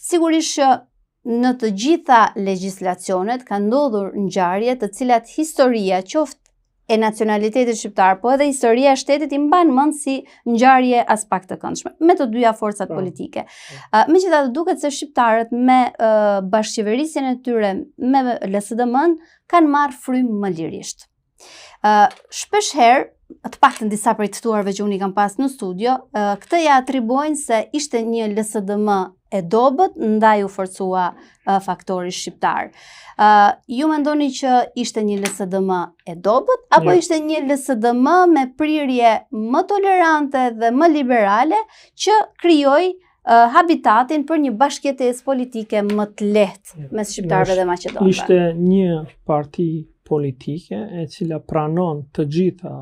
Sigurisht që në të gjitha legjislacionet ka ndodhur ngjarje të cilat historia qoftë e nacionalitetit shqiptar, po edhe historia e shtetit i mban mend si ngjarje as pak të këndshme me të dyja forcat politike. Megjithatë duket se shqiptarët me bashkëqeverisjen e tyre me LSDM-n kanë marrë frymë më lirisht. Shpesh herë, të paktën disa prej të ftuarve që unë i kam pas në studio, këtë ja atribuojnë se ishte një LSDM e dobët, ndaj u forcua faktori shqiptar. Ju mendoni që ishte një LSDM e dobët, apo ishte një LSDM me prirje më tolerante dhe më liberale që krijoi habitatin për një bashkëjetesë politike më të lehtë mes shqiptarëve dhe maqedonëve? Ishte një parti politike e cila pranon të gjitha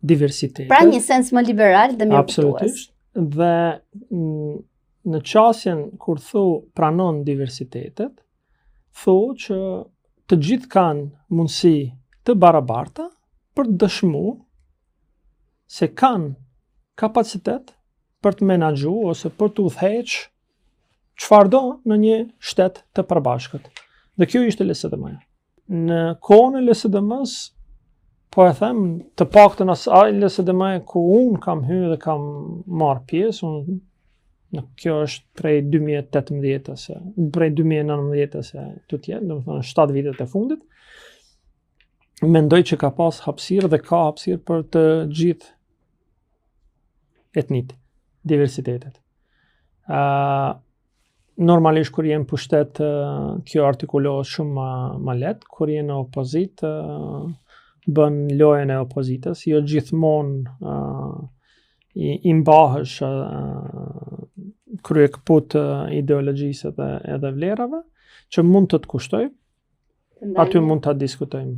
diversitetet. Pra një sens më liberal dhe mirëkuptues. Absolutisht. Dhe në qasjen kur pranon diversitetet, që të gjithë kanë mundësi të barabarta për të dëshmuar se kanë kapacitet për të menaxhu ose për të udhëheqë çfarëdo në një shtet të përbashkët. Dhe kjo ishte LSDM-ja. Në kohën e LSDM-s, po e them, të paktën asaj LSDM-ja ku unë kam hyrë dhe kam marrë pjesë, kjo është prej 2018 ose prej 2019 ose të tjerë, domethënë 7 vitet e fundit, mendoj që ka pas hapësirë dhe ka hapësirë për të gjithë etnitë, diversitetet. Normalisht kur jenë pushtet, kjo artikulohet shumë më lehtë, kur jenë në opozitë, bën lojën e opozitës, jo gjithmonë i mbahesh krye kaput ideologjisë edhe vlerave, që mund të kushtoj, aty mund ta diskutojmë.